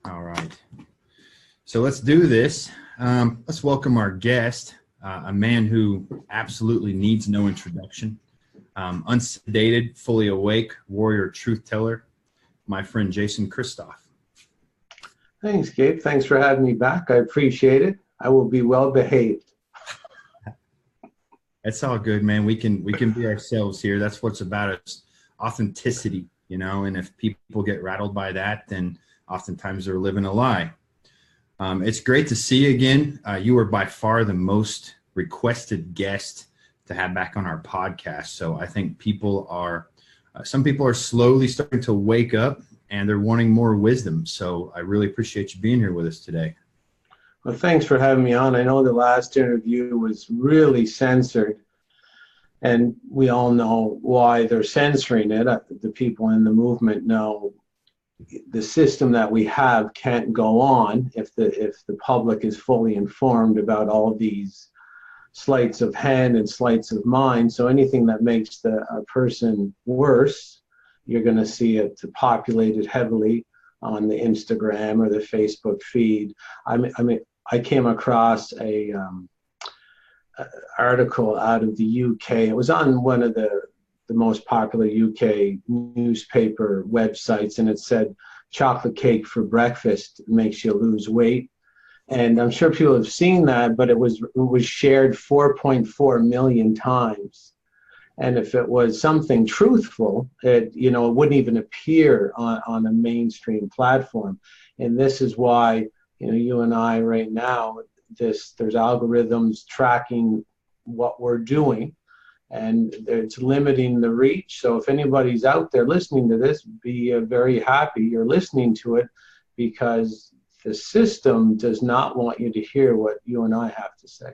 All right. So let's do this. Let's welcome our guest, a man who absolutely needs no introduction. Unsedated, fully awake, warrior truth teller, my friend Jason Christoff. Thanks, Gabe. Thanks for having me back. I appreciate it. I will be well behaved. It's all good, man. We can be ourselves here. That's what's about us. Authenticity, and if people get rattled by that, then oftentimes they're living a lie. It's great to see you again. You were by far the most requested guest to have back on our podcast. So I think some people are slowly starting to wake up and they're wanting more wisdom. So I really appreciate you being here with us today. Well, thanks for having me on. I know the last interview was really censored, and we all know why they're censoring it. The people in the movement know the system that we have can't go on if the public is fully informed about all these sleights of hand and sleights of mind. So anything that makes a person worse, you're going to see it populated heavily on the Instagram or the Facebook feed. I came across a article out of the UK. It was on one of the most popular UK newspaper websites, and it said chocolate cake for breakfast makes you lose weight. And I'm sure people have seen that, but it was shared 4.4 million times. And if it was something truthful, it wouldn't even appear on a mainstream platform. And this is why, you and I right now, there's algorithms tracking what we're doing, and it's limiting the reach. So if anybody's out there listening to this, be very happy you're listening to it, because the system does not want you to hear what you and I have to say.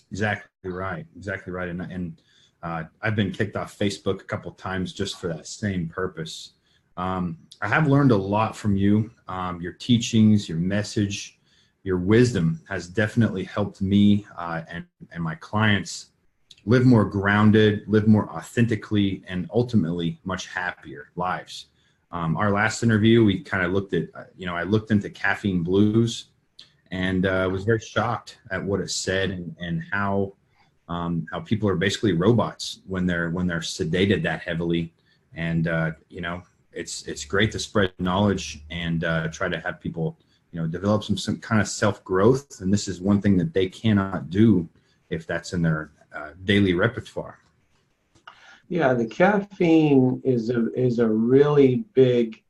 Exactly right. And I've been kicked off Facebook a couple of times just for that same purpose. I have learned a lot from you. Your teachings, your message, your wisdom has definitely helped me and my clients live more grounded, live more authentically, and ultimately much happier lives. Our last interview, we kind of looked at, I looked into caffeine blues, and was very shocked at what it said and how people are basically robots when they're sedated that heavily. And it's great to spread knowledge and try to have people develop some kind of self-growth. And this is one thing that they cannot do if that's in their daily repertoire. Yeah, the caffeine is a really big,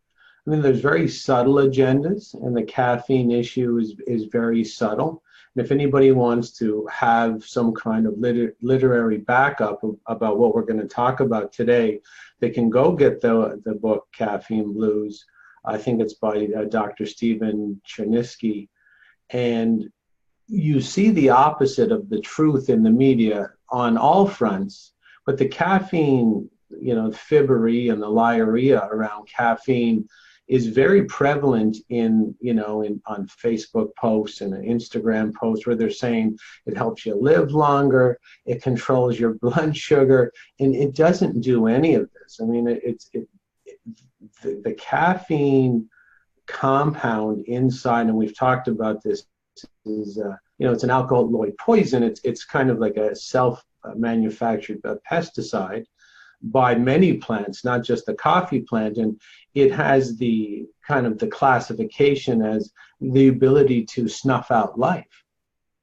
there's very subtle agendas, and the caffeine issue is very subtle. And if anybody wants to have some kind of literary backup about what we're going to talk about today, they can go get the book Caffeine Blues. I think it's by Dr. Stephen Chernisky. And you see the opposite of the truth in the media on all fronts, but the caffeine, fibbery and the liarrhea around caffeine is very prevalent on Facebook posts and Instagram posts, where they're saying it helps you live longer, it controls your blood sugar, and it doesn't do any of this. The caffeine compound inside, and we've talked about this, is it's an alkaloid poison. It's kind of like a self-manufactured pesticide by many plants, not just the coffee plant, and it has the kind of the classification as the ability to snuff out life.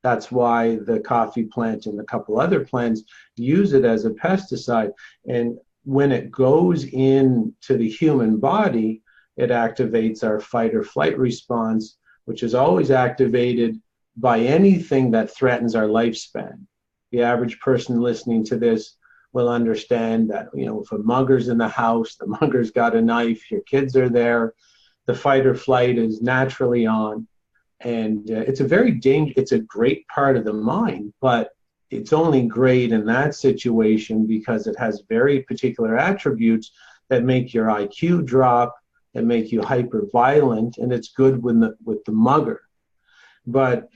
That's why the coffee plant and a couple other plants use it as a pesticide. And when it goes into the human body, it activates our fight or flight response, which is always activated by anything that threatens our lifespan. The average person listening to this will understand that, if a mugger's in the house, the mugger's got a knife, your kids are there, the fight or flight is naturally on. And it's a great part of the mind, but it's only great in that situation because it has very particular attributes that make your IQ drop and make you hyper violent, and it's good with the mugger. But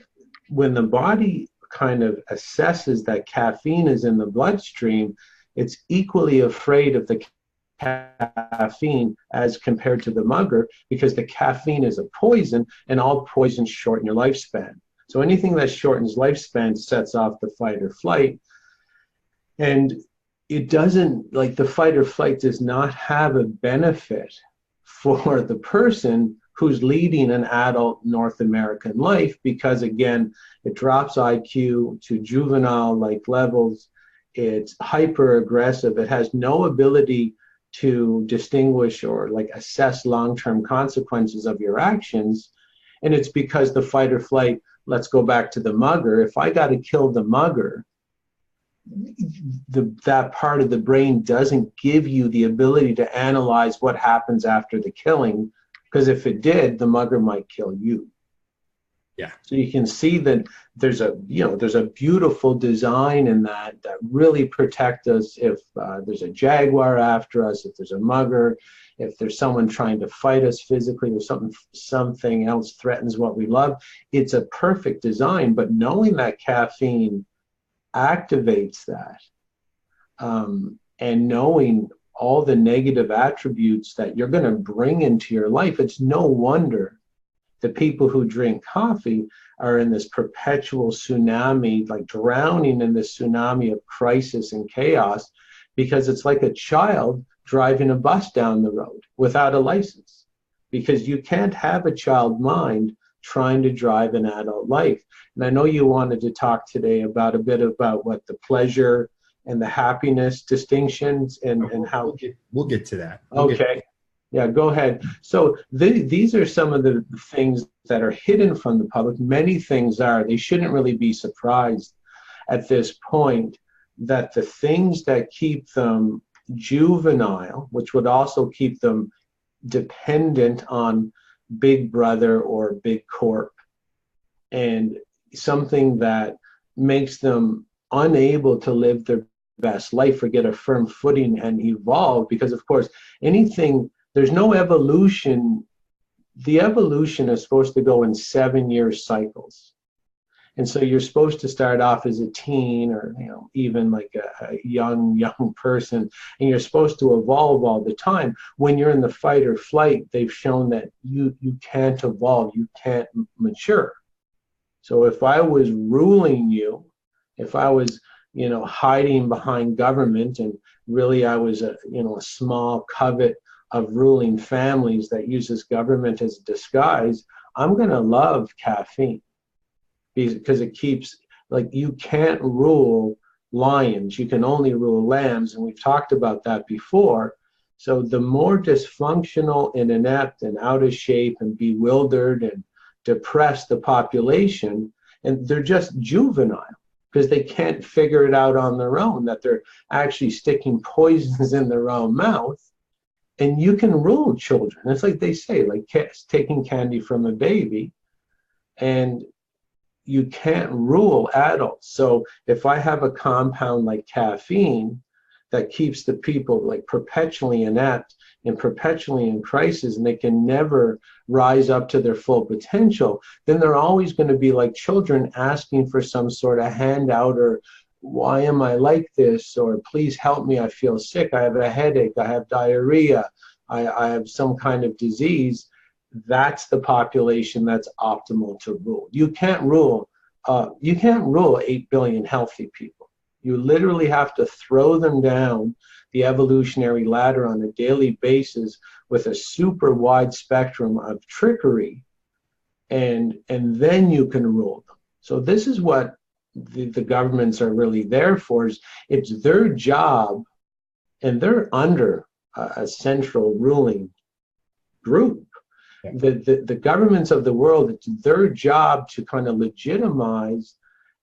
when the body kind of assesses that caffeine is in the bloodstream, it's equally afraid of the caffeine as compared to the mugger, because the caffeine is a poison, and all poisons shorten your lifespan. So anything that shortens lifespan sets off the fight or flight. And it doesn't, like, the fight or flight does not have a benefit for the person who's leading an adult North American life, because again, it drops IQ to juvenile-like levels. It's hyper aggressive. It has no ability to distinguish or like assess long-term consequences of your actions. And it's because the fight or flight, let's go back to the mugger. If I got to kill the mugger, that part of the brain doesn't give you the ability to analyze what happens after the killing, because if it did, the mugger might kill you. Yeah. So you can see that there's a beautiful design in that really protect us if there's a jaguar after us, if there's a mugger, if there's someone trying to fight us physically, or something else threatens what we love. It's a perfect design, but knowing that caffeine activates that, and knowing all the negative attributes that you're going to bring into your life, it's no wonder the people who drink coffee are in this perpetual tsunami, like drowning in this tsunami of crisis and chaos, because it's like a child driving a bus down the road without a license, because you can't have a child mind trying to drive an adult life. And I know you wanted to talk today about a bit about what the pleasure and the happiness distinctions and how we'll get to that. Okay. Yeah, go ahead. So these are some of the things that are hidden from the public. Many things are. They shouldn't really be surprised at this point that the things that keep them juvenile, which would also keep them dependent on Big Brother or Big Corp, and something that makes them unable to live their best life or get a firm footing and evolve, because of course there's no evolution. The evolution is supposed to go in 7-year cycles. And so you're supposed to start off as a teen, or even like a young person, and you're supposed to evolve all the time. When you're in the fight or flight, they've shown that you can't evolve, you can't mature. So if I was ruling you, if I was hiding behind government, and really I was a small covet of ruling families that uses government as a disguise, I'm going to love caffeine, because it keeps, like, you can't rule lions, you can only rule lambs, and we've talked about that before. So the more dysfunctional and inept and out of shape and bewildered and depressed the population, and they're just juvenile because they can't figure it out on their own, that they're actually sticking poisons in their own mouth. And you can rule children. It's like they say, like taking candy from a baby, and you can't rule adults. So if I have a compound like caffeine that keeps the people like perpetually inept and perpetually in crisis, and they can never rise up to their full potential, then they're always going to be like children, asking for some sort of handout, or why am I like this? Or please help me, I feel sick, I have a headache, I have diarrhea, I have some kind of disease. That's the population that's optimal to rule. You can't rule 8 billion healthy people. You literally have to throw them down the evolutionary ladder on a daily basis with a super wide spectrum of trickery, and then you can rule them. So this is what the governments are really there for. Is it's their job, and they're under a central ruling group. Yeah. The governments of the world, it's their job to kind of legitimize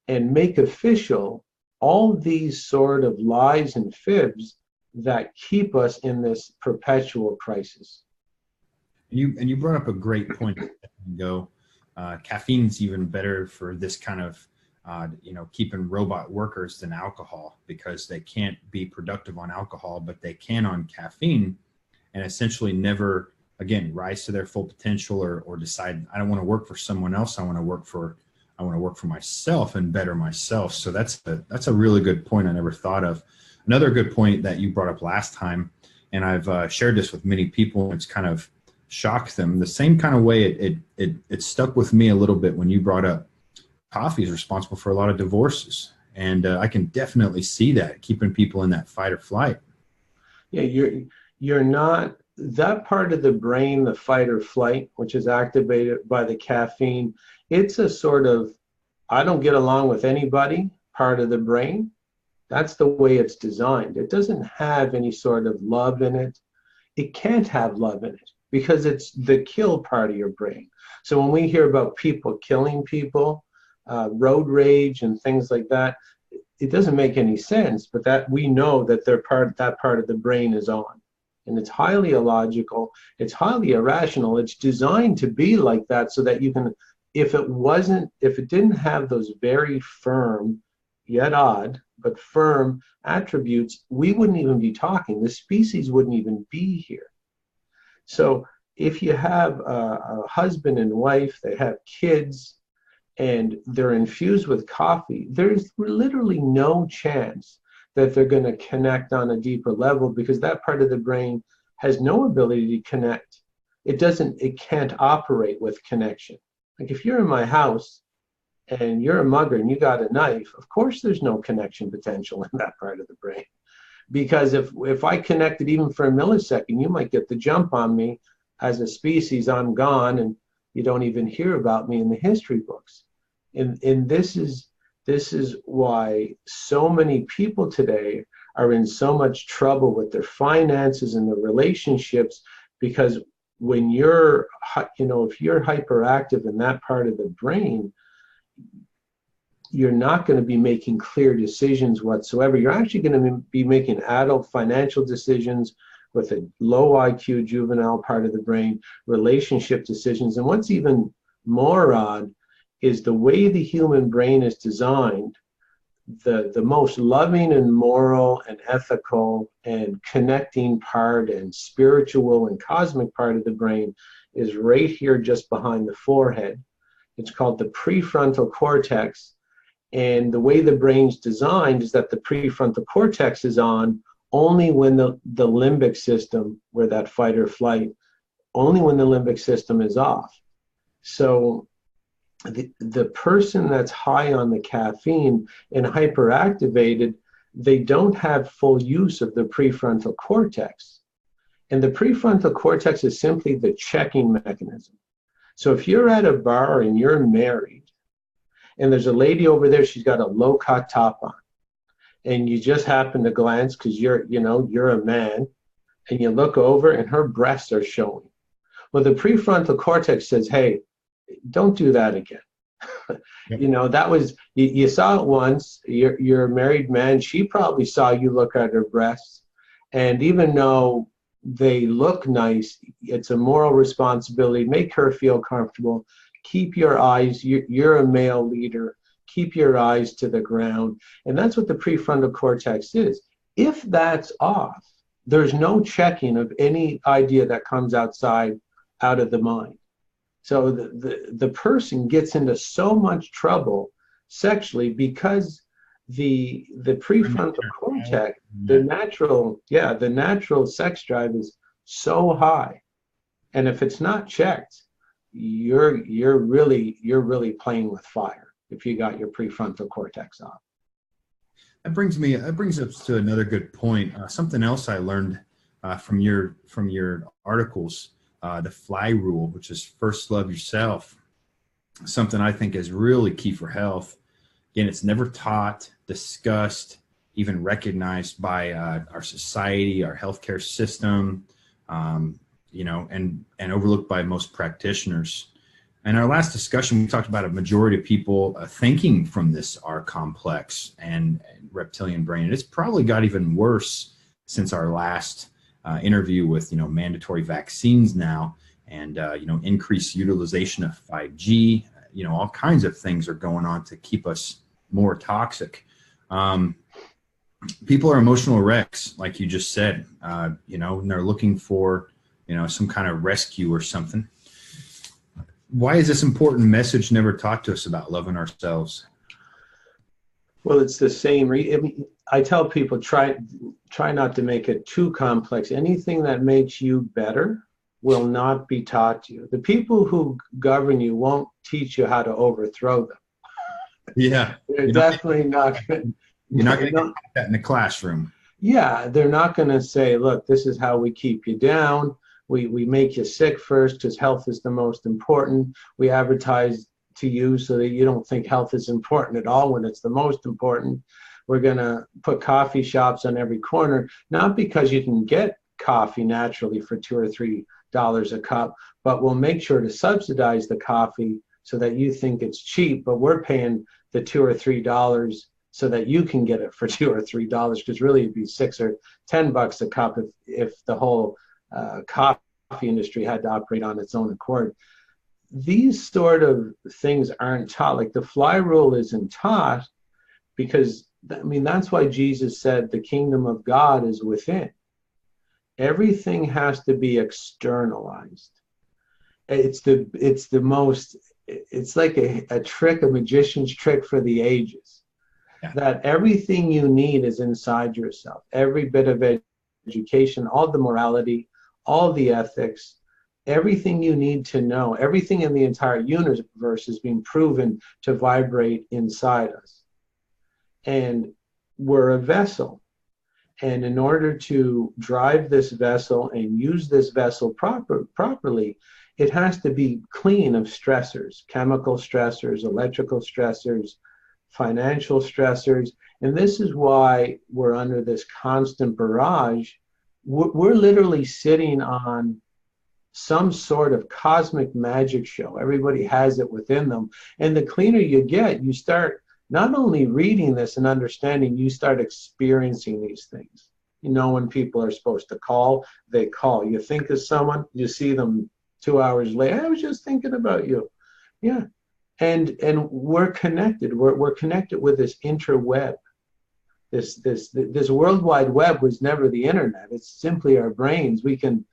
and make official all these sort of lies and fibs that keep us in this perpetual crisis. And you brought up a great point ago. Caffeine's even better for this kind of keeping robot workers than alcohol, because they can't be productive on alcohol, but they can on caffeine, and essentially never again rise to their full potential, or decide, I don't want to work for someone else, I want to work for myself and better myself. So that's a really good point I never thought of. Another good point that you brought up last time, and I've shared this with many people, and it's kind of shocked them. The same kind of way it stuck with me a little bit when you brought up coffee is responsible for a lot of divorces. And I can definitely see that, keeping people in that fight or flight. Yeah, you're not that part of the brain, the fight or flight, which is activated by the caffeine. It's a sort of I don't get along with anybody part of the brain. That's the way it's designed. It doesn't have any sort of love in it. It can't have love in it because it's the kill part of your brain. So when we hear about people killing people, road rage and things like that, it doesn't make any sense, but that we know that that part of the brain is on. And it's highly illogical, it's highly irrational. It's designed to be like that so that you can, if it didn't have those very firm, yet odd, but firm attributes, we wouldn't even be talking. The species wouldn't even be here. So if you have a husband and wife, they have kids, and they're infused with coffee, there's literally no chance that they're going to connect on a deeper level because that part of the brain has no ability to connect. It can't operate with connection. Like if you're in my house and you're a mugger and you got a knife, of course there's no connection potential in that part of the brain. Because if I connected even for a millisecond, you might get the jump on me. As a species, I'm gone and you don't even hear about me in the history books. And this is why so many people today are in so much trouble with their finances and their relationships, because when you're, if you're hyperactive in that part of the brain, you're not going to be making clear decisions whatsoever. You're actually going to be making adult financial decisions with a low IQ juvenile part of the brain, relationship decisions. And what's even more odd is the way the human brain is designed, the most loving and moral and ethical and connecting part and spiritual and cosmic part of the brain is right here just behind the forehead. It's called the prefrontal cortex. And the way the brain's designed is that the prefrontal cortex is on only when the limbic system, where that fight or flight, only when the limbic system is off. So the person that's high on the caffeine and hyperactivated, they don't have full use of the prefrontal cortex. And the prefrontal cortex is simply the checking mechanism. So if you're at a bar and you're married, and there's a lady over there, she's got a low-cut top on, and you just happen to glance because you're a man, and you look over and her breasts are showing. Well, the prefrontal cortex says, hey, don't do that again. Yep. That was, you saw it once, you're a married man, she probably saw you look at her breasts, and even though they look nice, it's a moral responsibility, make her feel comfortable, keep your eyes, you're a male leader, keep your eyes to the ground. And that's what the prefrontal cortex is. If that's off, there's no checking of any idea that comes out of the mind. So the person gets into so much trouble sexually because the prefrontal cortex, the natural sex drive is so high. And if it's not checked, you're really playing with fire if you got your prefrontal cortex off. That brings us to another good point. Something else I learned from your articles, the FLY rule, which is first love yourself. Something I think is really key for health. Again, it's never taught, discussed, even recognized by our society, our healthcare system, and overlooked by most practitioners. In our last discussion, we talked about a majority of people thinking from this R complex and reptilian brain. And it's probably got even worse since our last interview with, mandatory vaccines now and, increased utilization of 5G. All kinds of things are going on to keep us more toxic. People are emotional wrecks, like you just said, and they're looking for, some kind of rescue or something. Why is this important message never taught to us about loving ourselves? Well, it's the same. I tell people try not to make it too complex. Anything that makes you better will not be taught to you. The people who govern you won't teach you how to overthrow them. Yeah. They're You're not, definitely not. you're not going to get that in the classroom. Yeah, they're not going to say, look, this is how we keep you down. We make you sick first because health is the most important. We advertise to you so that you don't think health is important at all when it's the most important. We're going to put coffee shops on every corner, not because you can get coffee naturally for $2 or $3 a cup, but we'll make sure to subsidize the coffee so that you think it's cheap, but we're paying the $2 or $3 so that you can get it for $2 or $3, because really it'd be $6 or $10 a cup if the whole coffee industry had to operate on its own accord. These sort of things aren't taught. Like the fly rule isn't taught because, I mean, that's why Jesus said the kingdom of God is within. Everything has to be externalized. It's like a trick, a magician's trick for the ages. Yeah. That everything you need is inside yourself. Every bit of education, all the morality, all the ethics, everything you need to know, everything in the entire universe is being proven to vibrate inside us. And we're a vessel. And in order to drive this vessel and use this vessel properly, it has to be clean of stressors, chemical stressors, electrical stressors, financial stressors. And this is why we're under this constant barrage. We're literally sitting on some sort of cosmic magic show. Everybody has it within them. And the cleaner you get, you start not only reading this and understanding, you start experiencing these things. You know, when people are supposed to call, they call. You think of someone, you see them 2 hours later. I was just thinking about you. Yeah. And we're connected. We're connected with this interweb. This World Wide Web was never the internet. It's simply our brains. We can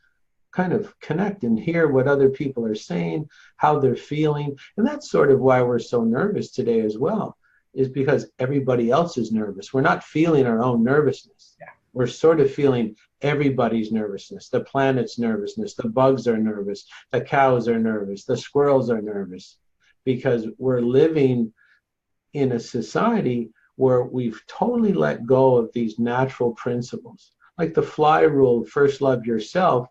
kind of connect and hear what other people are saying, how they're feeling. And that's sort of why we're so nervous today as well, is because everybody else is nervous. We're not feeling our own nervousness. Yeah. We're sort of feeling everybody's nervousness. The planet's nervousness. The bugs are nervous. The cows are nervous. The squirrels are nervous, because we're living in a society where we've totally let go of these natural principles. Like the fly rule, first love yourself.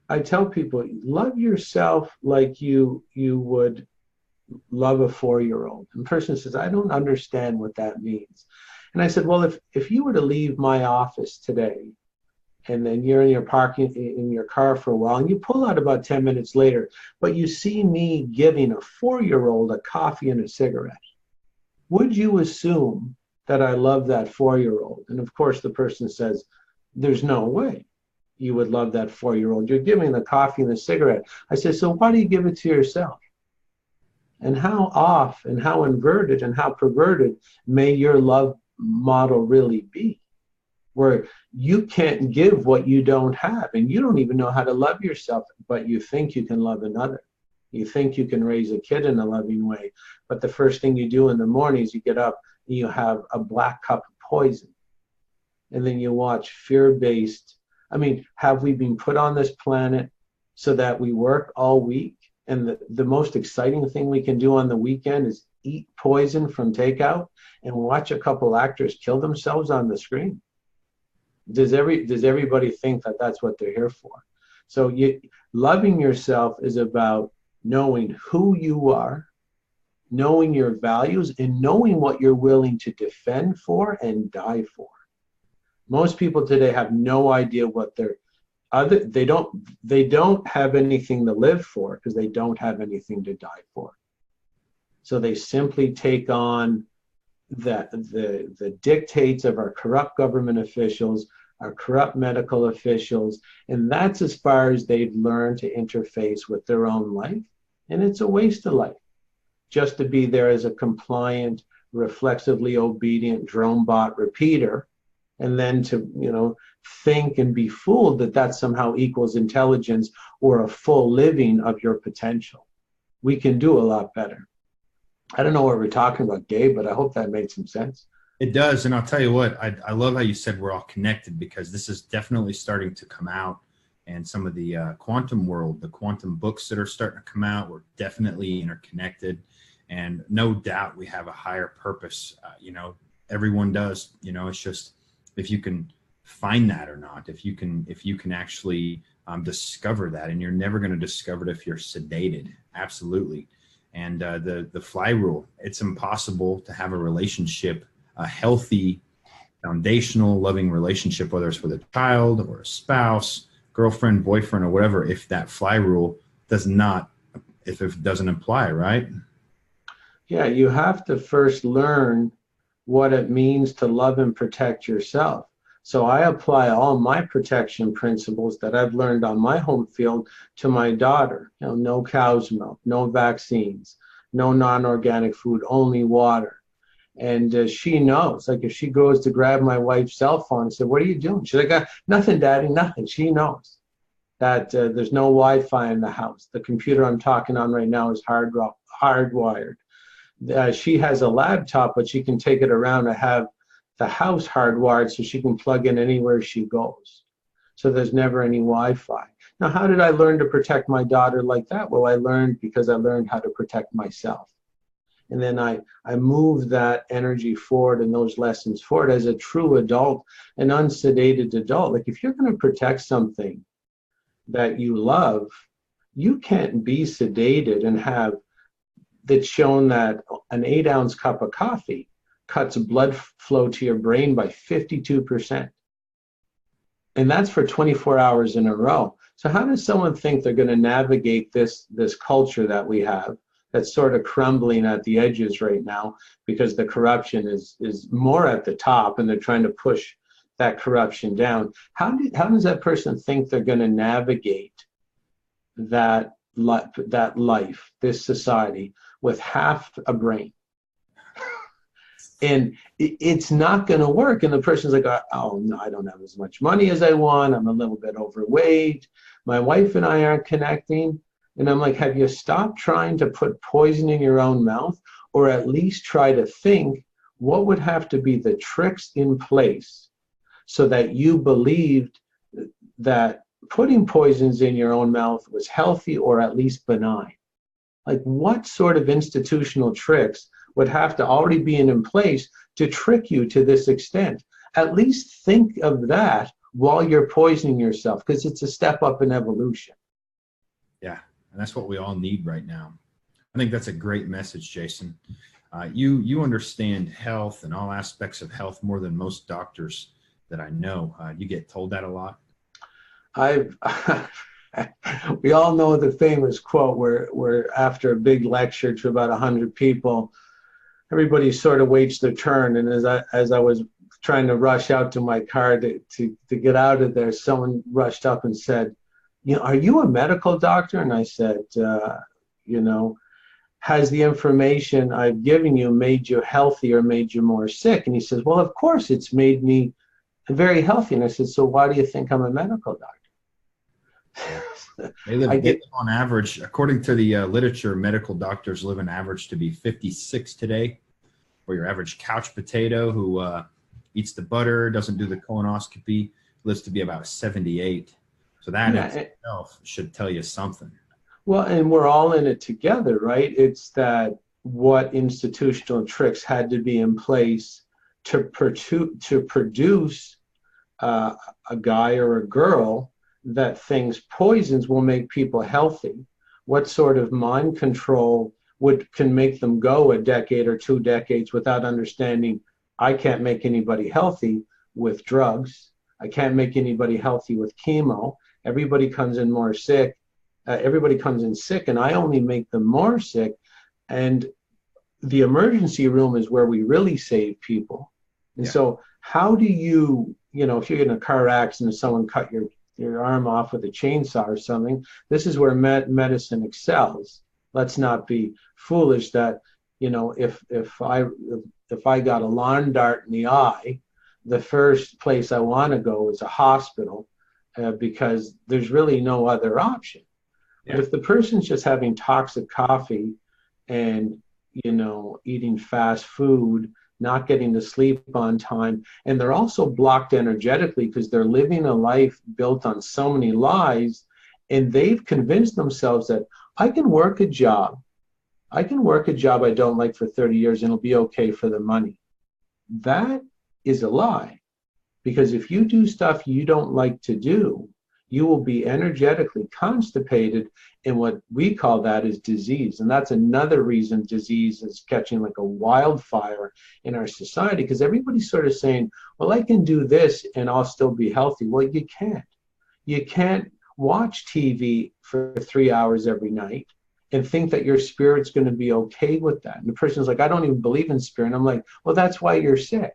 I tell people, love yourself like you would love a 4-year-old. And the person says, I don't understand what that means. And I said, well, if you were to leave my office today, and then you're in your parking in your car for a while, and you pull out about 10 minutes later, but you see me giving a 4-year-old a coffee and a cigarette, would you assume that I love that 4-year-old? And of course, the person says, there's no way you would love that 4-year-old. You're giving the coffee and the cigarette. I said, so why do you give it to yourself? And how off and how inverted and how perverted may your love model really be, where you can't give what you don't have, and you don't even know how to love yourself, but you think you can love another. You think you can raise a kid in a loving way, but the first thing you do in the morning is you get up and you have a black cup of poison. And then you watch fear-based. I mean, have we been put on this planet so that we work all week? And the most exciting thing we can do on the weekend is eat poison from takeout and watch a couple actors kill themselves on the screen. Does everybody think that that's what they're here for? So loving yourself is about knowing who you are, knowing your values, and knowing what you're willing to defend for and die for. Most people today have no idea what they don't have anything to live for because they don't have anything to die for. So they simply take on the dictates of our corrupt government officials, our corrupt medical officials, and that's as far as they've learned to interface with their own life. And it's a waste of life just to be there as a compliant, reflexively obedient drone bot repeater, and then to think and be fooled that somehow equals intelligence or a full living of your potential. We can do a lot better. I don't know what we're talking about, Gabe, but I hope that made some sense. It does. And I'll tell you what, I love how you said we're all connected, because this is definitely starting to come out. And some of the quantum world, the quantum books that are starting to come out, we're definitely interconnected. And no doubt we have a higher purpose. Everyone does. It's just if you can find that or not, if you can actually discover that. And you're never going to discover it if you're sedated. Absolutely. And the fly rule, it's impossible to have a relationship, a healthy, foundational, loving relationship, whether it's with a child or a spouse, girlfriend, boyfriend, or whatever, if that fly rule if it doesn't apply, right? Yeah, you have to first learn what it means to love and protect yourself. So I apply all my protection principles that I've learned on my home field to my daughter. No cow's milk, no vaccines, no non-organic food, only water. And she knows, like if she goes to grab my wife's cell phone and say, "What are you doing?" She's like, "Nothing, Daddy, nothing." She knows that there's no Wi-Fi in the house. The computer I'm talking on right now is hardwired. She has a laptop, but she can take it around and have the house hardwired so she can plug in anywhere she goes. So there's never any Wi-Fi. Now, how did I learn to protect my daughter like that? Well, I learned because I learned how to protect myself. And then I moved that energy forward and those lessons forward as a true adult, an unsedated adult. Like if you're going to protect something that you love, you can't be sedated and have that's shown that an 8-ounce cup of coffee cuts blood flow to your brain by 52%. And that's for 24 hours in a row. So how does someone think they're going to navigate this culture that we have that's sort of crumbling at the edges right now because the corruption is more at the top and they're trying to push that corruption down? How does that person think they're going to navigate that life, this society, with half a brain? And it's not going to work. And the person's like, "Oh, no, I don't have as much money as I want. I'm a little bit overweight. My wife and I aren't connecting." And I'm like, have you stopped trying to put poison in your own mouth? Or at least try to think what would have to be the tricks in place so that you believed that putting poisons in your own mouth was healthy or at least benign? Like what sort of institutional tricks would have to already be in place to trick you to this extent? At least think of that while you're poisoning yourself, because it's a step up in evolution. Yeah, and that's what we all need right now. I think that's a great message, Jason. You understand health and all aspects of health more than most doctors that I know. You get told that a lot? We all know the famous quote where after a big lecture to about 100 people, everybody sort of waits their turn. And as I was trying to rush out to my car to get out of there, someone rushed up and said, "Are you a medical doctor?" And I said, "Has the information I've given you made you healthy or made you more sick?" And he says, "Well, of course it's made me very healthy." And I said, "So why do you think I'm a medical doctor?" They live on average, according to the literature, medical doctors live an average to be 56 today, or your average couch potato who eats the butter, doesn't do the colonoscopy, lives to be about 78. So that in itself should tell you something. Well, and we're all in it together, right? It's that what institutional tricks had to be in place to produce a guy or a girl that thinks poisons will make people healthy. What sort of mind control can make them go a decade or 2 decades without understanding I can't make anybody healthy with drugs. I can't make anybody healthy with chemo. Everybody comes in more sick. Everybody comes in sick, and I only make them more sick. And the emergency room is where we really save people. And so how do you, if you're in a car accident, someone cut your arm off with a chainsaw or something, this is where medicine excels. Let's not be foolish that, if I got a lawn dart in the eye, the first place I want to go is a hospital because there's really no other option. Yeah. But if the person's just having toxic coffee and, eating fast food, not getting to sleep on time, and they're also blocked energetically because they're living a life built on so many lies, and they've convinced themselves that I can work a job. I can work a job I don't like for 30 years and it'll be okay for the money. That is a lie. Because if you do stuff you don't like to do, you will be energetically constipated, and what we call that is disease. And that's another reason disease is catching like a wildfire in our society, because everybody's sort of saying, well, I can do this and I'll still be healthy. Well, you can't. You can't watch TV for 3 hours every night and think that your spirit's going to be okay with that. And the person's like, I don't even believe in spirit. And I'm like, well, that's why you're sick.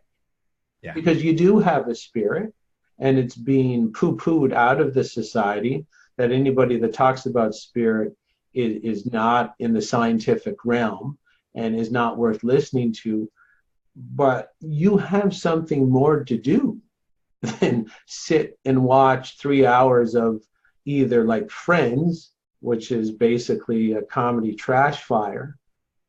Yeah. Because you do have a spirit, and it's being poo-pooed out of the society, that anybody that talks about spirit is not in the scientific realm and is not worth listening to. But you have something more to do than sit and watch 3 hours of either like Friends, which is basically a comedy trash fire,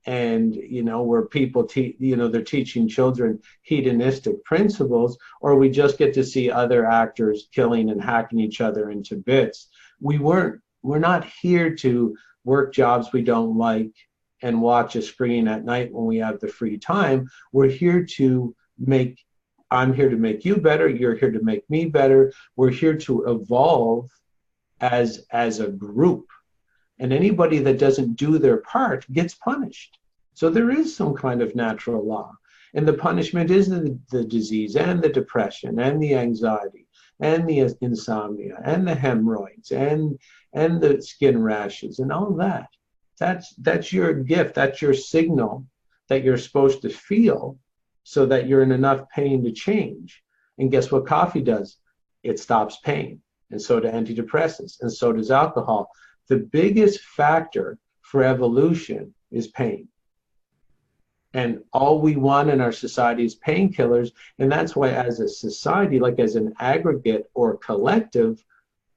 and where people they're teaching children hedonistic principles, or we just get to see other actors killing and hacking each other into bits. We're not here to work jobs we don't like and watch a screen at night when we have the free time. I'm here to make you better, you're here to make me better. We're here to evolve as a group. And anybody that doesn't do their part gets punished. So there is some kind of natural law. And the punishment is the disease and the depression and the anxiety and the insomnia and the hemorrhoids and the skin rashes and all that. That's your gift. That's your signal that you're supposed to feel so that you're in enough pain to change. And guess what coffee does? It stops pain. And so do antidepressants. And so does alcohol. The biggest factor for evolution is pain. And all we want in our society is painkillers. And that's why as a society, like as an aggregate or collective,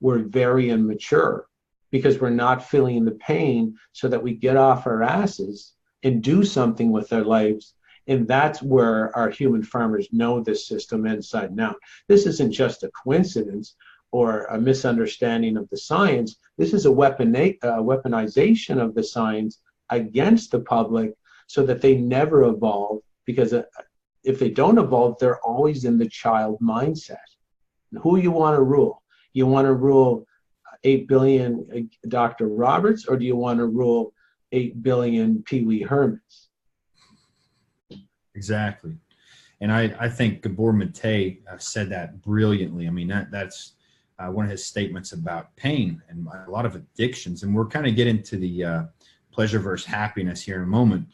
we're very immature, because we're not feeling the pain so that we get off our asses and do something with our lives. And that's where our human farmers know this system inside and out. This isn't just a coincidence or a misunderstanding of the science. This is a weaponization of the science against the public so that they never evolve, because if they don't evolve, they're always in the child mindset. And who you want to rule? You want to rule 8 billion Dr. Roberts, or do you want to rule 8 billion Pee Wee Hermans? Exactly. And I think Gabor Mate said that brilliantly. I mean, that's one of his statements about pain and a lot of addictions. And we're kind of getting to the pleasure versus happiness here in a moment.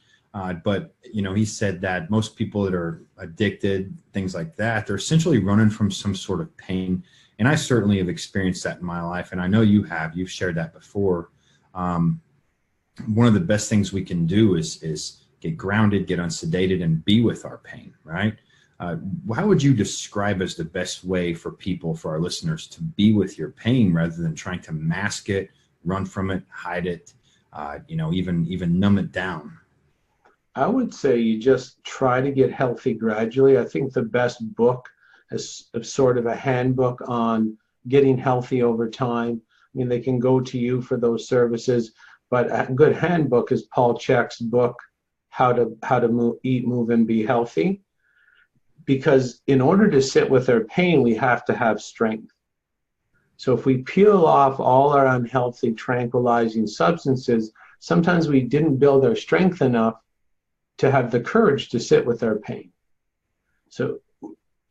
But he said that most people that are addicted, things like that, they're essentially running from some sort of pain. And I certainly have experienced that in my life. And I know you have. You've shared that before. One of the best things we can do is get grounded, get unsedated, and be with our pain, right? How would you describe as the best way for people, for our listeners, to be with your pain rather than trying to mask it, run from it, hide it, even numb it down? I would say you just try to get healthy gradually. I think the best book is sort of a handbook on getting healthy over time. I mean, they can go to you for those services, but a good handbook is Paul Chek's book, How to Eat, Move, and Be Healthy. Because in order to sit with our pain, we have to have strength. So if we peel off all our unhealthy tranquilizing substances, sometimes we didn't build our strength enough to have the courage to sit with our pain. So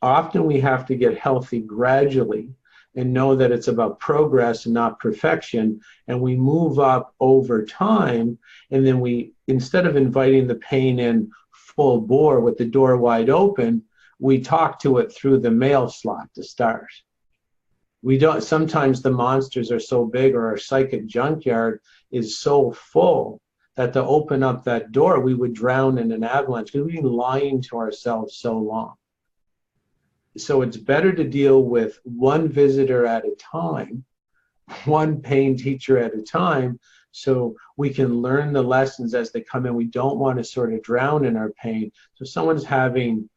often we have to get healthy gradually and know that it's about progress and not perfection. And we move up over time. And then we, instead of inviting the pain in full bore with the door wide open, we talk to it through the mail slot to start. Sometimes the monsters are so big, or our psychic junkyard is so full, that to open up that door, we would drown in an avalanche, because we've been lying to ourselves so long. So it's better to deal with one visitor at a time, one pain teacher at a time, So we can learn the lessons as they come in. We don't want to sort of drown in our pain. So someone's having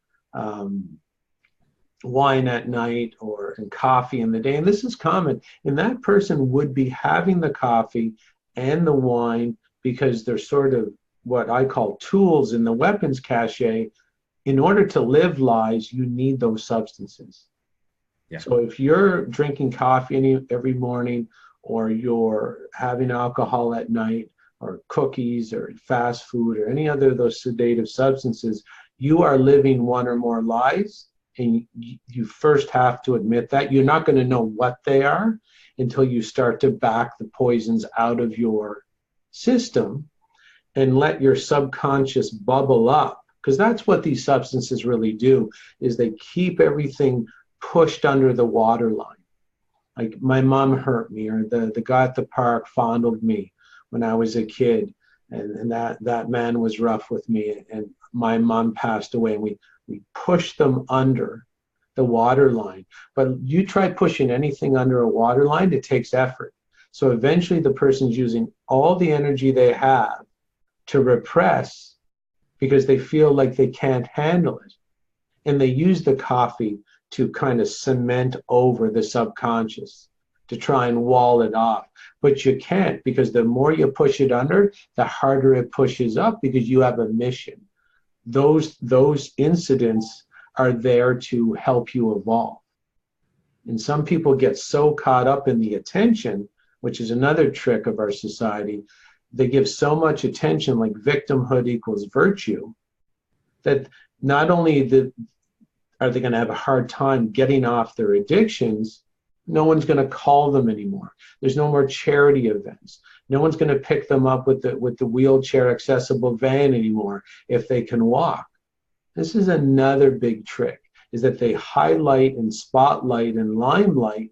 wine at night or coffee in the day, and this is common, and that person would be having the coffee and the wine because they're sort of what I call tools in the weapons cache. In order to live lies, you need those substances. Yeah. So if you're drinking coffee every morning, or you're having alcohol at night, or cookies, or fast food, or any other of those sedative substances, you are living one or more lies. And you first have to admit that. You're not going to know what they are until you start to back the poisons out of your system and let your subconscious bubble up. Because that's what these substances really do, is they keep everything pushed under the waterline. Like my mom hurt me, or the guy at the park fondled me when I was a kid, and that man was rough with me, and my mom passed away, and we push them under the waterline. But you try pushing anything under a waterline, it takes effort. So eventually the person's using all the energy they have to repress because they feel like they can't handle it. And they use the coffee to kind of cement over the subconscious, to try and wall it off. But you can't, because the more you push it under, the harder it pushes up, because you have a mission. Those incidents are there to help you evolve. And some people get so caught up in the attention, which is another trick of our society. They give so much attention, like victimhood equals virtue, that not only are they going to have a hard time getting off their addictions, no one's going to call them anymore. There's no more charity events. No one's going to pick them up with the wheelchair accessible van anymore if they can walk. This is another big trick, is that they highlight and spotlight and limelight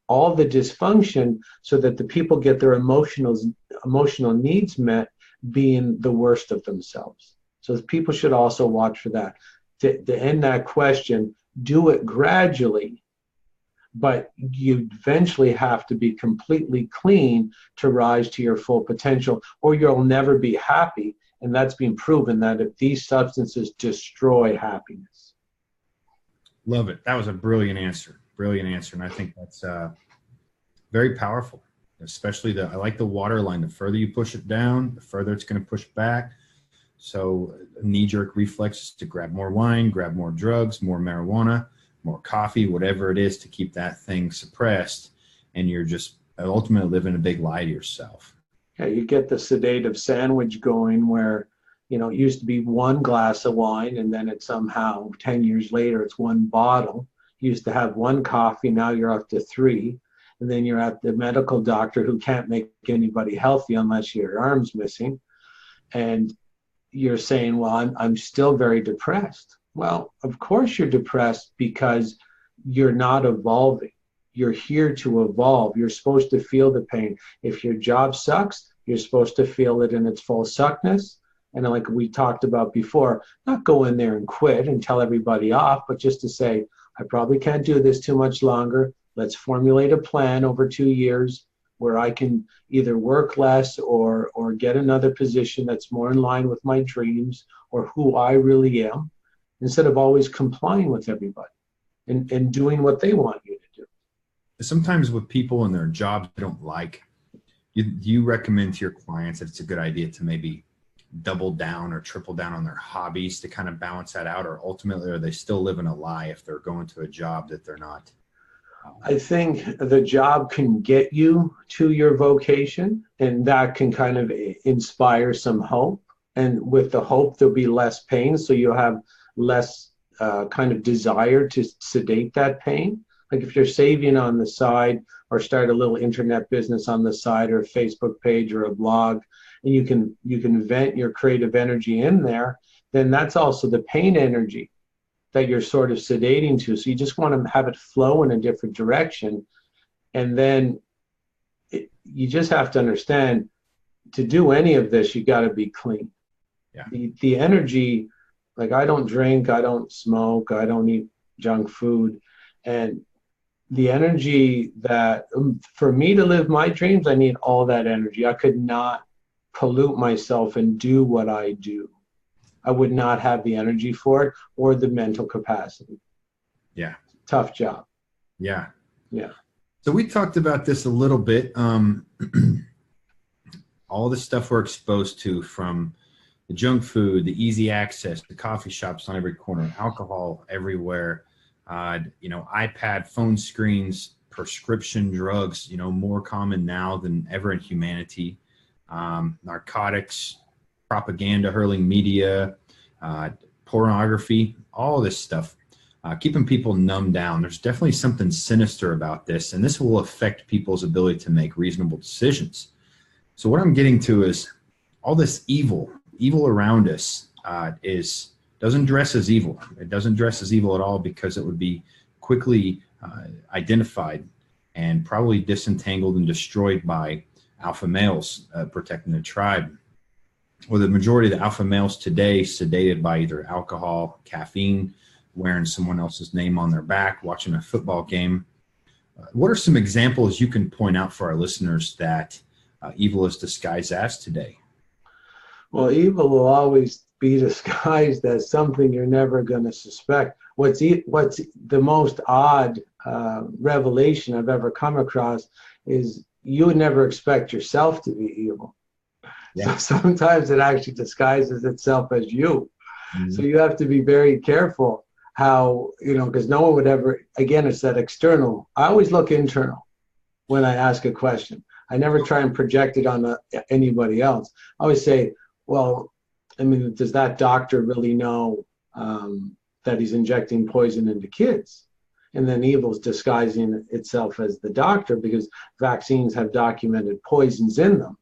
all the dysfunction so that the people get their emotional needs met, being the worst of themselves. So people should also watch for that. To end that question, do it gradually, but you eventually have to be completely clean to rise to your full potential, or you'll never be happy. And that's been proven, that if these substances destroy happiness. Love it. That was a brilliant answer. Brilliant answer. And I think that's very powerful, especially I like the water line. The further you push it down, the further it's going to push back. So a knee-jerk reflex is to grab more wine, grab more drugs, more marijuana, more coffee, whatever it is, to keep that thing suppressed. And you're just ultimately living a big lie to yourself. Yeah, you get the sedative sandwich going where, it used to be one glass of wine, and then it somehow 10 years later, it's one bottle. You used to have one coffee, now you're up to 3. And then you're at the medical doctor who can't make anybody healthy unless your arm's missing. And you're saying, well, I'm still very depressed. Well, of course you're depressed, because you're not evolving. You're here to evolve. You're supposed to feel the pain. If your job sucks, you're supposed to feel it in its full suckness. And like we talked about before, not go in there and quit and tell everybody off, but just to say, I probably can't do this too much longer. Let's formulate a plan over 2 years where I can either work less or get another position that's more in line with my dreams or who I really am, instead of always complying with everybody and doing what they want you to do. Sometimes with people and their jobs they don't like, you recommend to your clients that it's a good idea to maybe double down or triple down on their hobbies to kind of balance that out, or ultimately are they still living a lie if they're going to a job that they're not? I think the job can get you to your vocation, and that can kind of inspire some hope. And with the hope, there'll be less pain, so you'll have less kind of desire to sedate that pain. Like if you're saving on the side, or start a little internet business on the side, or a Facebook page or a blog, and you can vent your creative energy in there, then that's also the pain energy that you're sort of sedating to. So you just want to have it flow in a different direction. And then you just have to understand, to do any of this, you got to be clean. Yeah. The energy, like I don't drink, I don't smoke, I don't eat junk food. And the energy that, for me to live my dreams, I need all that energy. I could not pollute myself and do what I do. I would not have the energy for it or the mental capacity. Yeah. Tough job. Yeah. Yeah. So we talked about this a little bit. All the stuff we're exposed to, from the junk food, the easy access, the coffee shops on every corner, alcohol everywhere, iPad, phone screens, prescription drugs, more common now than ever in humanity, narcotics, propaganda, hurling media, pornography, all this stuff, keeping people numbed down. There's definitely something sinister about this, and this will affect people's ability to make reasonable decisions. So what I'm getting to is all this evil around us doesn't dress as evil. It doesn't dress as evil at all, because it would be quickly identified and probably disentangled and destroyed by alpha males protecting the tribe. Well, the majority of the alpha males today sedated by either alcohol, caffeine, wearing someone else's name on their back, watching a football game. What are some examples you can point out for our listeners that evil is disguised as today? Well, evil will always be disguised as something you're never going to suspect. What's the most odd revelation I've ever come across is you would never expect yourself to be evil. Yeah. So sometimes it actually disguises itself as you. Mm-hmm. So you have to be very careful how, because no one would ever, again, it's that external. I always look internal when I ask a question. I never try and project it on anybody else. I always say, well, does that doctor really know that he's injecting poison into kids? And then evil's disguising itself as the doctor, because vaccines have documented poisons in them.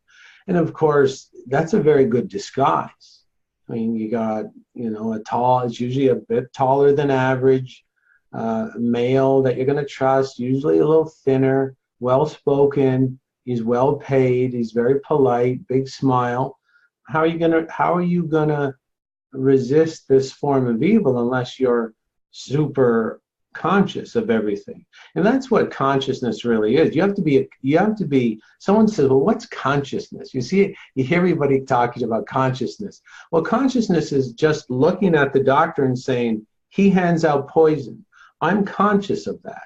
And of course, that's a very good disguise. You got, it's usually a bit taller than average, male that you're going to trust, usually a little thinner, well-spoken, he's well paid, he's very polite, big smile. How are you gonna resist this form of evil unless you're super conscious of everything? And that's what consciousness really is. You have to be, someone says, well, what's consciousness? You hear everybody talking about consciousness. Well, consciousness is just looking at the doctor and saying, he hands out poison. I'm conscious of that.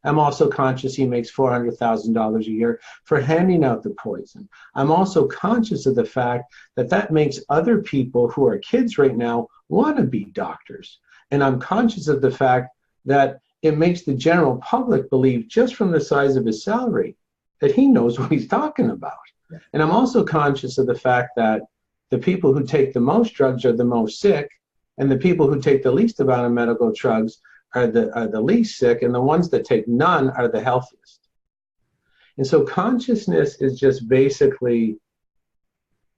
I'm also conscious he makes $400,000 a year for handing out the poison. I'm also conscious of the fact that that makes other people who are kids right now want to be doctors. And I'm conscious of the fact that it makes the general public believe, just from the size of his salary, that he knows what he's talking about. Yeah. And I'm also conscious of the fact that the people who take the most drugs are the most sick, and the people who take the least amount of medical drugs are the least sick, and the ones that take none are the healthiest. And so consciousness is just basically,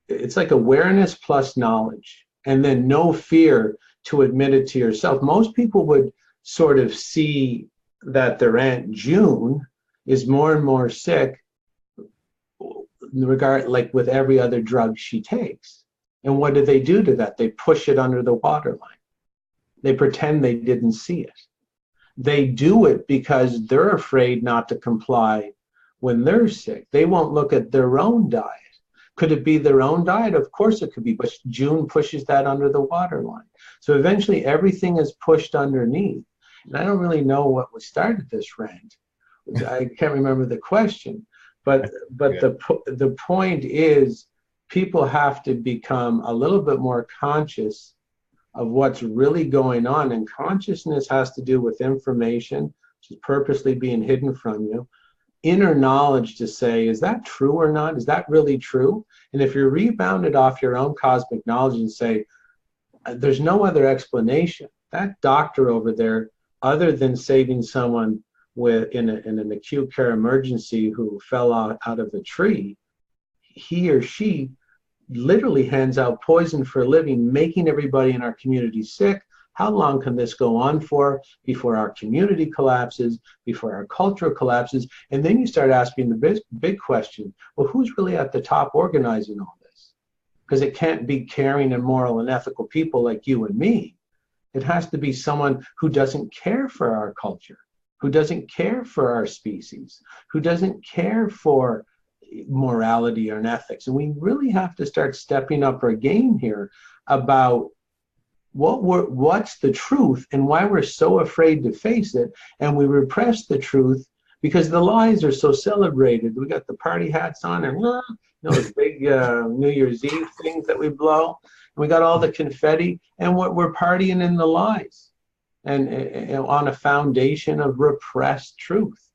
it's like awareness plus knowledge, and then no fear to admit it to yourself. Most people would sort of see that their Aunt June is more and more sick, like with every other drug she takes. And what do they do to that? They push it under the waterline. They pretend they didn't see it. They do it because they're afraid not to comply when they're sick. They won't look at their own diet. Could it be their own diet? Of course it could be, but June pushes that under the waterline. So eventually everything is pushed underneath. And I don't really know what started this rant. I can't remember the question, but the point is, people have to become a little bit more conscious of what's really going on. And consciousness has to do with information, which is purposely being hidden from you. Inner knowledge to say, is that true or not? Is that really true? And if you're rebounded off your own cosmic knowledge and say, there's no other explanation, that doctor over there, other than saving someone in an acute care emergency who fell out of a tree, he or she literally hands out poison for a living, making everybody in our community sick. How long can this go on for before our community collapses, before our culture collapses? And then you start asking the big question, well, who's really at the top organizing all this? Because it can't be caring and moral and ethical people like you and me. It has to be someone who doesn't care for our culture, who doesn't care for our species, who doesn't care for morality or ethics. And we really have to start stepping up our game here about what's the truth and why we're so afraid to face it. And we repress the truth because the lies are so celebrated. We got the party hats on and those big New Year's Eve things that we blow. And we got all the confetti, and we're partying in the lies and on a foundation of repressed truth.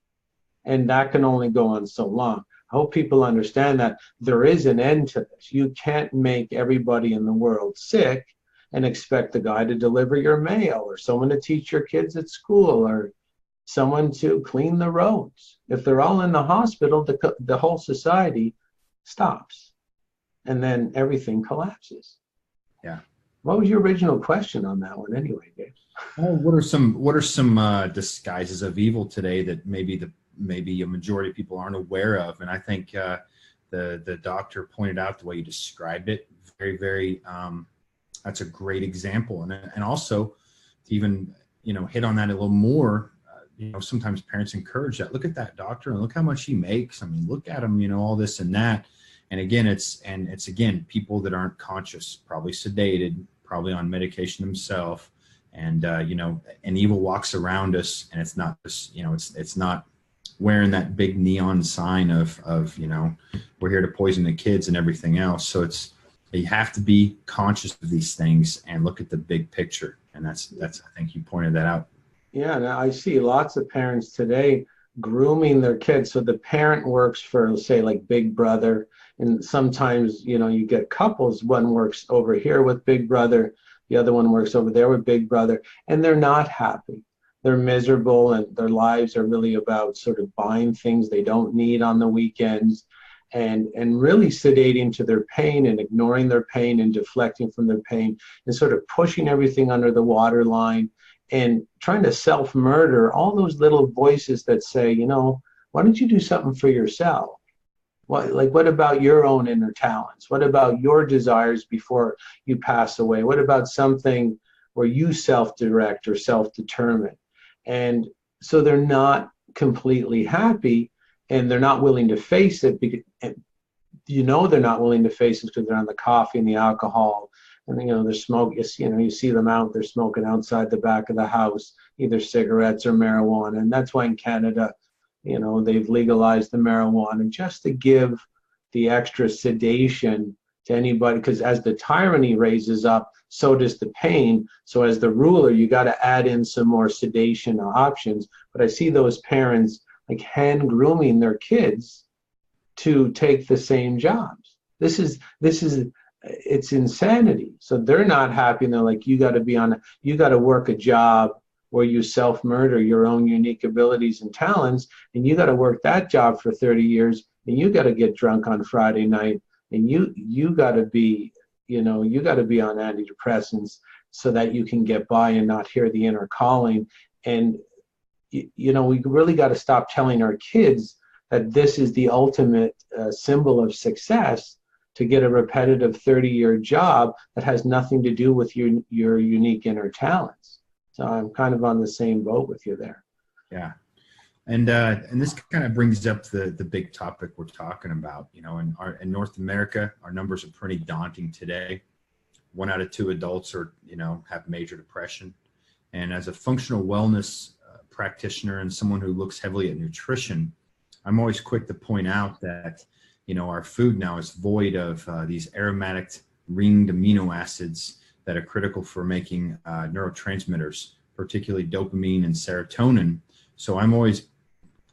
And that can only go on so long. I hope people understand that there is an end to this. You can't make everybody in the world sick and expect the guy to deliver your mail or someone to teach your kids at school or someone to clean the roads. If they're all in the hospital, the whole society stops, and then everything collapses. Yeah. What was your original question on that one anyway, Dave? Oh, what are some disguises of evil today that maybe a majority of people aren't aware of? And I think the doctor pointed out the way you described it very, very. That's a great example, and also to even hit on that a little more. Sometimes parents encourage that. Look at that doctor and look how much he makes. I mean, look at him. All this and that. And again, it's people that aren't conscious, probably sedated, probably on medication themselves, and an evil walks around us, and it's not just it's not wearing that big neon sign of we're here to poison the kids and everything else. So you have to be conscious of these things and look at the big picture. And that's I think you pointed that out. Yeah, and I see lots of parents today grooming their kids. So the parent works for, say, like Big Brother, and sometimes you get couples. One works over here with Big Brother, the other one works over there with Big Brother, and they're not happy. They're miserable, and their lives are really about sort of buying things they don't need on the weekends, and really sedating to their pain and ignoring their pain and deflecting from their pain and sort of pushing everything under the waterline and trying to self-murder all those little voices that say, why don't you do something for yourself? What about your own inner talents? What about your desires before you pass away? What about something where you self-direct or self-determine? And so they're not completely happy, and they're not willing to face it. Because, they're not willing to face it because they're on the coffee and the alcohol. And they're smoking. You see them out. They're smoking outside the back of the house, either cigarettes or marijuana. And that's why in Canada, they've legalized the marijuana just to give the extra sedation to anybody. Because as the tyranny raises up, so does the pain. So as the ruler, you got to add in some more sedation options. But I see those parents like hand grooming their kids to take the same jobs. This is it's insanity. So they're not happy, and they're like, you got to work a job where you self-murder your own unique abilities and talents, and you got to work that job for 30 years, and you got to get drunk on Friday night, and you got to be on antidepressants so that you can get by and not hear the inner calling. And we really got to stop telling our kids that this is the ultimate symbol of success, to get a repetitive 30-year job that has nothing to do with your unique inner talents. So I'm kind of on the same boat with you there. Yeah. And this kind of brings up the big topic we're talking about. In North America, our numbers are pretty daunting today. 1 out of 2 adults have major depression. And as a functional wellness practitioner and someone who looks heavily at nutrition, I'm always quick to point out that our food now is void of these aromatic ringed amino acids that are critical for making neurotransmitters, particularly dopamine and serotonin. So I'm always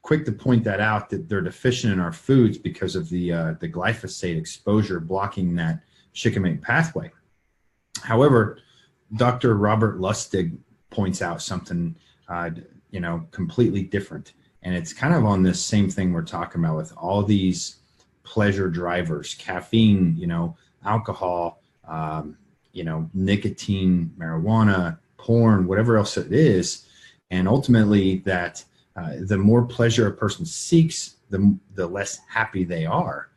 quick to point that out, that they're deficient in our foods because of the glyphosate exposure blocking that shikimate pathway. However, Dr. Robert Lustig points out something completely different, and it's kind of on this same thing we're talking about with all these pleasure drivers, caffeine, alcohol, nicotine, marijuana, porn, whatever else it is. And ultimately that the more pleasure a person seeks, the less happy they are.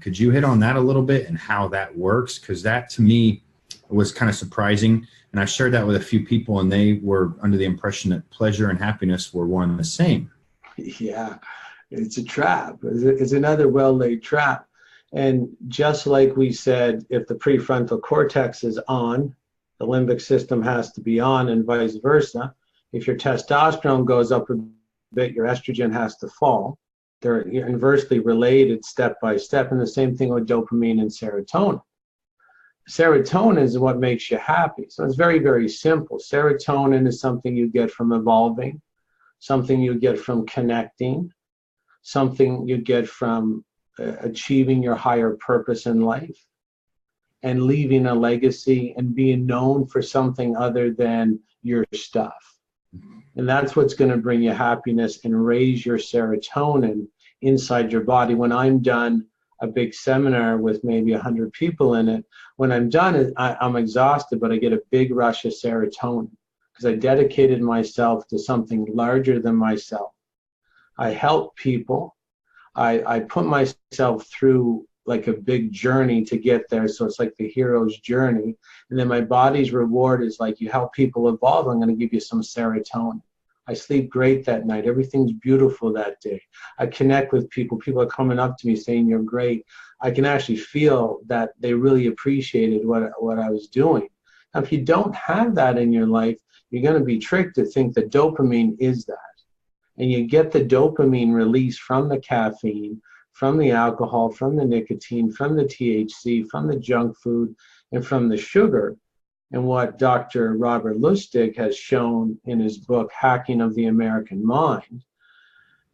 Could you hit on that a little bit and how that works? Because that to me was kind of surprising. And I shared that with a few people, and they were under the impression that pleasure and happiness were one and the same. Yeah, it's a trap. It's another well-laid trap. And just like we said, if the prefrontal cortex is on, the limbic system has to be on, and vice versa. If your testosterone goes up a bit, your estrogen has to fall. They're inversely related step by step, and the same thing with dopamine and serotonin. Serotonin is what makes you happy. So it's very, very simple. Serotonin is something you get from evolving, something you get from connecting, something you get from achieving your higher purpose in life and leaving a legacy and being known for something other than your stuff. And that's what's going to bring you happiness and raise your serotonin inside your body. When I'm done a big seminar with maybe 100 people in it, when I'm done, I'm exhausted, but I get a big rush of serotonin because I dedicated myself to something larger than myself. I help people. I put myself through like a big journey to get there. So it's like the hero's journey. And then my body's reward is like, you help people evolve, I'm going to give you some serotonin. I sleep great that night. Everything's beautiful that day. I connect with people. People are coming up to me saying, you're great. I can actually feel that they really appreciated what I was doing. Now, if you don't have that in your life, you're going to be tricked to think that dopamine is that. And you get the dopamine release from the caffeine, from the alcohol, from the nicotine, from the THC, from the junk food, and from the sugar. And what Dr. Robert Lustig has shown in his book, Hacking of the American Mind,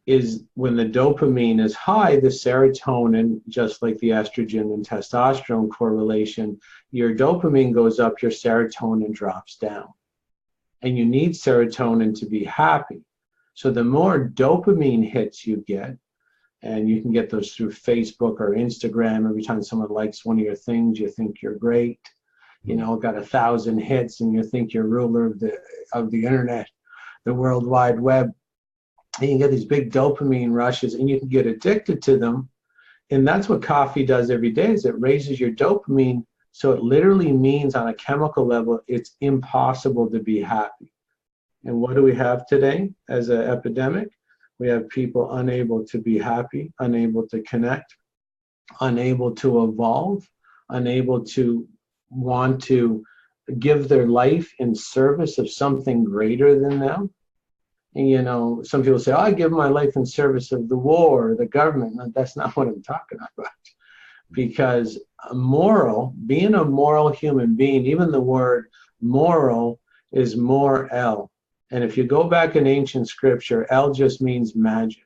is when the dopamine is high, the serotonin, just like the estrogen and testosterone correlation, your dopamine goes up, your serotonin drops down. And you need serotonin to be happy. So the more dopamine hits you get, and you can get those through Facebook or Instagram. Every time someone likes one of your things, you think you're great. You know, got 1,000 hits, and you think you're ruler of the internet, the World Wide Web. And you get these big dopamine rushes, and you can get addicted to them. And that's what coffee does every day, is it raises your dopamine. So it literally means on a chemical level, it's impossible to be happy. And what do we have today as an epidemic? We have people unable to be happy, unable to connect, unable to evolve, unable to want to give their life in service of something greater than them. And, you know, some people say, oh, I give my life in service of the war or the government. No, that's not what I'm talking about. Because being a moral human being, even the word moral is more-el. And if you go back in ancient scripture, el just means magic.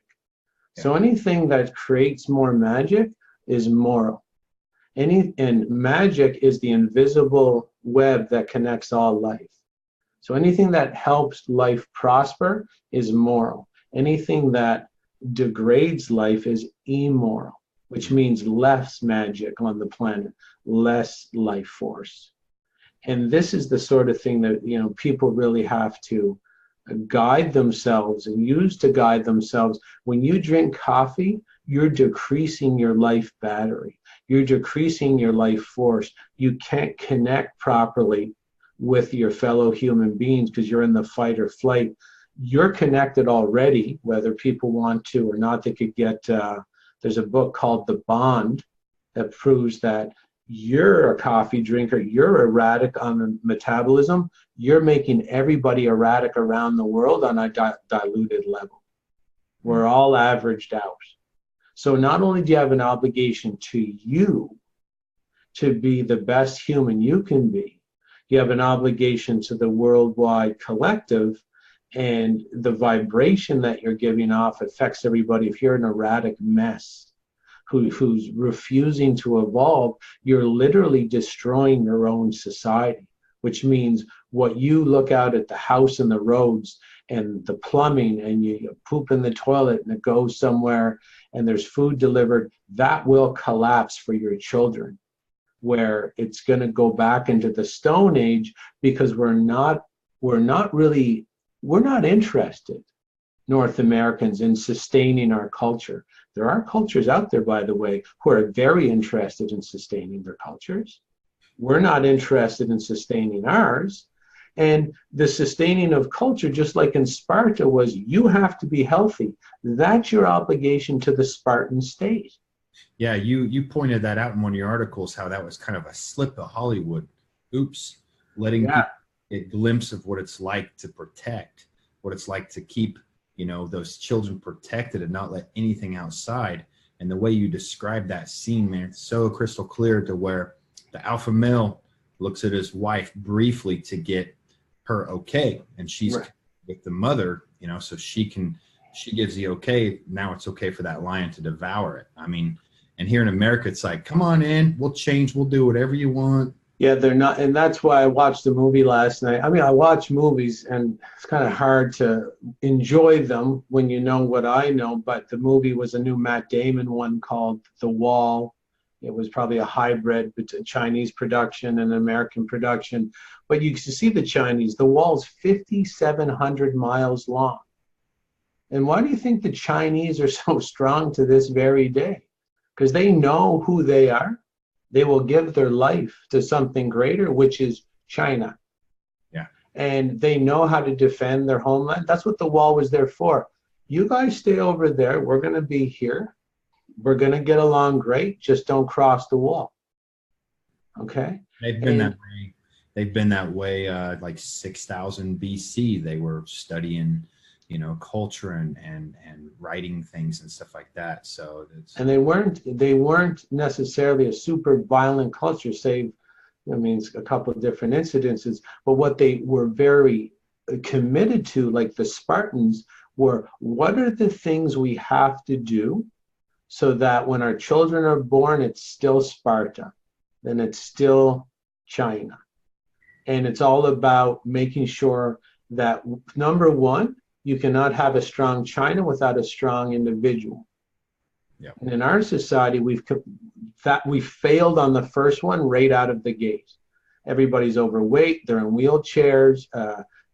Yeah. So anything that creates more magic is moral. And magic is the invisible web that connects all life. So anything that helps life prosper is moral. Anything that degrades life is immoral, which means less magic on the planet, less life force. And this is the sort of thing that, you know, people really have to guide themselves and use to guide themselves. When you drink coffee, you're decreasing your life battery. You're decreasing your life force. You can't connect properly with your fellow human beings because you're in the fight or flight. You're connected already, whether people want to or not. They could get, there's a book called The Bond that proves that you're a coffee drinker, you're erratic on the metabolism, you're making everybody erratic around the world on a diluted level. We're all averaged out. So not only do you have an obligation to you to be the best human you can be, you have an obligation to the worldwide collective, and the vibration that you're giving off affects everybody. If you're an erratic mess who's refusing to evolve, you're literally destroying your own society, which means what you look out at the house and the roads and the plumbing, and you poop in the toilet and it goes somewhere and there's food delivered, that will collapse for your children, where it's going to go back into the Stone Age because we're not interested, North Americans, in sustaining our culture. There are cultures out there, by the way, who are very interested in sustaining their cultures. We're not interested in sustaining ours. And the sustaining of culture, just like in Sparta, was you have to be healthy. That's your obligation to the Spartan state. Yeah, you pointed that out in one of your articles, how that was kind of a slip of Hollywood. Oops, letting Yeah. people get a glimpse of what it's like to protect, what it's like to keep, those children protected and not let anything outside. And the way you describe that scene, man, it's so crystal clear, to where the alpha male looks at his wife briefly to get her okay, and she's Right. with the mother, so she gives the okay. Now it's okay for that lion to devour it. I mean, and here in America, it's like, come on in, we'll change, we'll do whatever you want. Yeah, they're not, and that's why I watched the movie last night. I mean, I watch movies, and it's kind of hard to enjoy them when you know what I know. But the movie was a new Matt Damon one called The Wall. It was probably a hybrid between Chinese production and American production. But you can see the Chinese. The Wall's 5,700 miles long. And why do you think the Chinese are so strong to this very day? Because they know who they are. They will give their life to something greater, which is China. Yeah. And they know how to defend their homeland. That's what the wall was there for. You guys stay over there. We're going to be here. We're going to get along great. Just don't cross the wall. Okay? They've been that way. They've been that way like 6,000 BC. They were studying, culture and writing things and stuff like that. So and they weren't necessarily a super violent culture, save, a couple of different incidences. But what they were very committed to, like the Spartans, were what are the things we have to do so that when our children are born, it's still Sparta, then it's still China. And it's all about making sure that, number one, you cannot have a strong China without a strong individual. Yeah. And in our society, we failed on the first one right out of the gate. Everybody's overweight. They're in wheelchairs.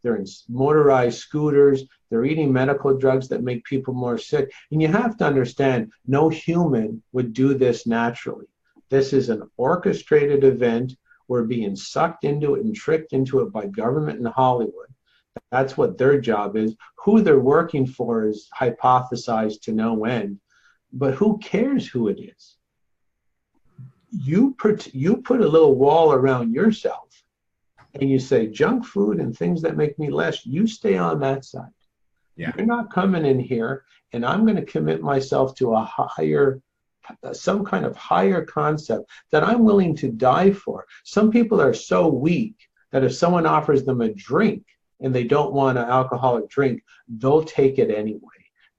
They're in motorized scooters. They're eating medical drugs that make people more sick. And you have to understand, no human would do this naturally. This is an orchestrated event. We're being sucked into it and tricked into it by government and Hollywood. That's what their job is. Who they're working for is hypothesized to no end. But who cares who it is? You put a little wall around yourself, and you say junk food and things that make me less, you stay on that side. Yeah. You're not coming in here, and I'm going to commit myself to some kind of higher concept that I'm willing to die for. Some people are so weak that if someone offers them a drink and they don't want an alcoholic drink, they'll take it anyway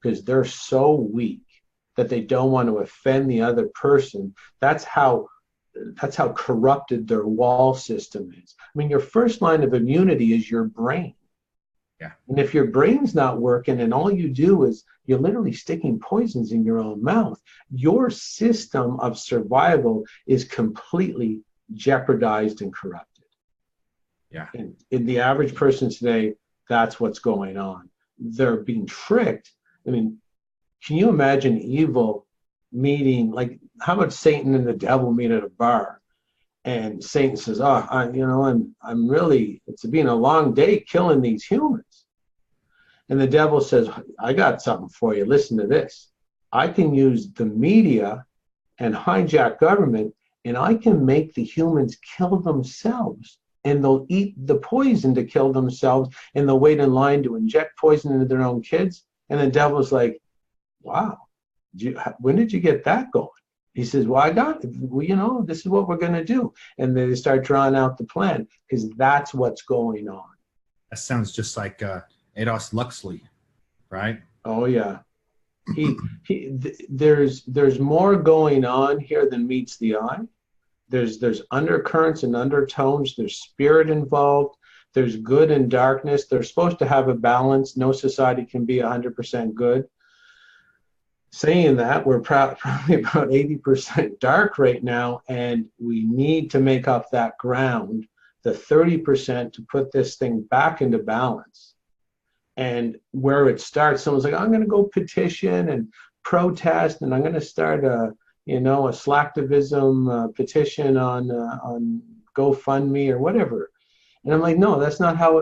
because they're so weak that they don't want to offend the other person. That's how corrupted their wall system is. I mean, your first line of immunity is your brain. Yeah. And if your brain's not working and all you do is you're literally sticking poisons in your own mouth, your system of survival is completely jeopardized and corrupted. Yeah. And in the average person today, that's what's going on. They're being tricked. I mean, can you imagine evil meeting, like how about Satan and the devil meet at a bar? And Satan says, I'm really, it's been a long day killing these humans. And the devil says, I got something for you. Listen to this. I can use the media and hijack government, and I can make the humans kill themselves. And they'll eat the poison to kill themselves, and they'll wait in line to inject poison into their own kids. And the devil's like, wow, when did you get that going? He says, well, I got it. Well, this is what we're going to do. And then they start drawing out the plan because that's what's going on. That sounds just like Adolf Huxley, right? Oh, yeah. There's more going on here than meets the eye. There's undercurrents and undertones. There's spirit involved. There's good and darkness. They're supposed to have a balance. No society can be 100% good. Saying that, we're probably about 80% dark right now, and we need to make up that ground, the 30%, to put this thing back into balance. And where it starts, someone's like, I'm going to go petition and protest, and I'm going to start a slacktivism petition on GoFundMe or whatever. And I'm like, no, that's not how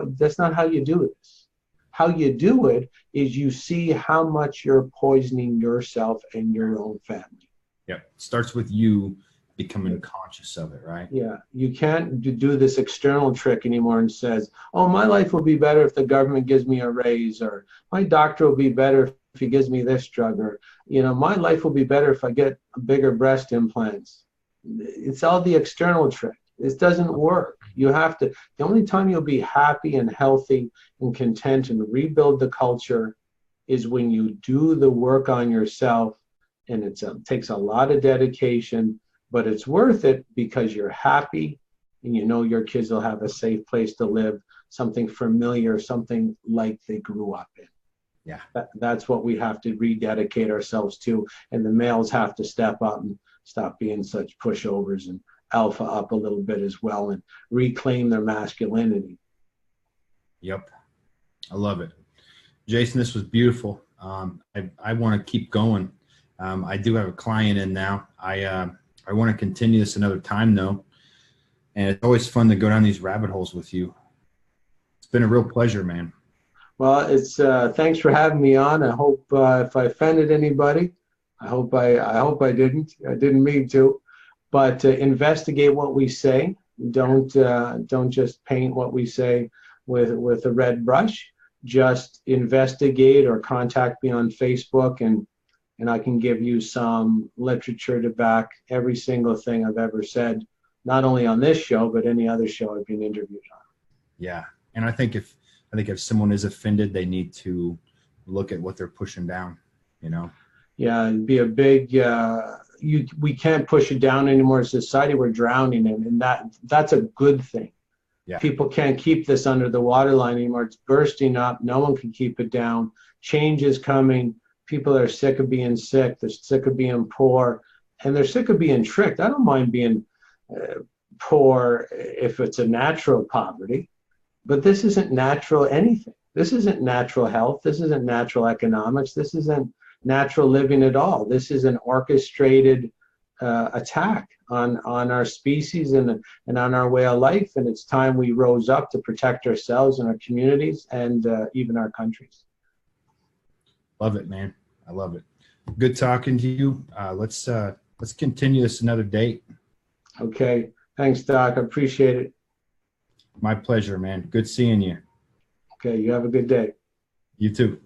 you do this. How you do it is you see how much you're poisoning yourself and your own family. Yeah, it starts with you becoming conscious of it, right? Yeah, you can't do this external trick anymore and says, oh, my life will be better if the government gives me a raise, or my doctor will be better if he gives me this drug, or, my life will be better if I get bigger breast implants. It's all the external trick. This doesn't work. The only time you'll be happy and healthy and content and rebuild the culture is when you do the work on yourself, and it takes a lot of dedication. But it's worth it because you're happy and your kids will have a safe place to live, something familiar, something like they grew up in. Yeah. That's what we have to rededicate ourselves to. And the males have to step up and stop being such pushovers and alpha up a little bit as well and reclaim their masculinity. Yep. I love it. Jason, this was beautiful. I want to keep going. I do have a client in now. I want to continue this another time, though. And it's always fun to go down these rabbit holes with you. It's been a real pleasure, man. Well, it's thanks for having me on. I hope if I offended anybody, I hope I didn't. I didn't mean to. But investigate what we say. Don't just paint what we say with a red brush. Just investigate or contact me on Facebook, and I can give you some literature to back every single thing I've ever said, not only on this show, but any other show I've been interviewed on. Yeah. And I think if someone is offended, they need to look at what they're pushing down, Yeah, it'd be a big, we can't push it down anymore as a society. We're drowning in, and that's a good thing. Yeah. People can't keep this under the waterline anymore. It's bursting up. No one can keep it down. Change is coming. People are sick of being sick. They're sick of being poor, and they're sick of being tricked. I don't mind being poor if it's a natural poverty, but this isn't natural anything. This isn't natural health. This isn't natural economics. This isn't natural living at all. This is an orchestrated attack on our species and on our way of life, and it's time we rose up to protect ourselves and our communities and even our countries. Love it, man. I love it. Good talking to you. Let's continue this another date. Okay. Thanks, Doc. I appreciate it. My pleasure, man. Good seeing you. Okay. You have a good day. You too.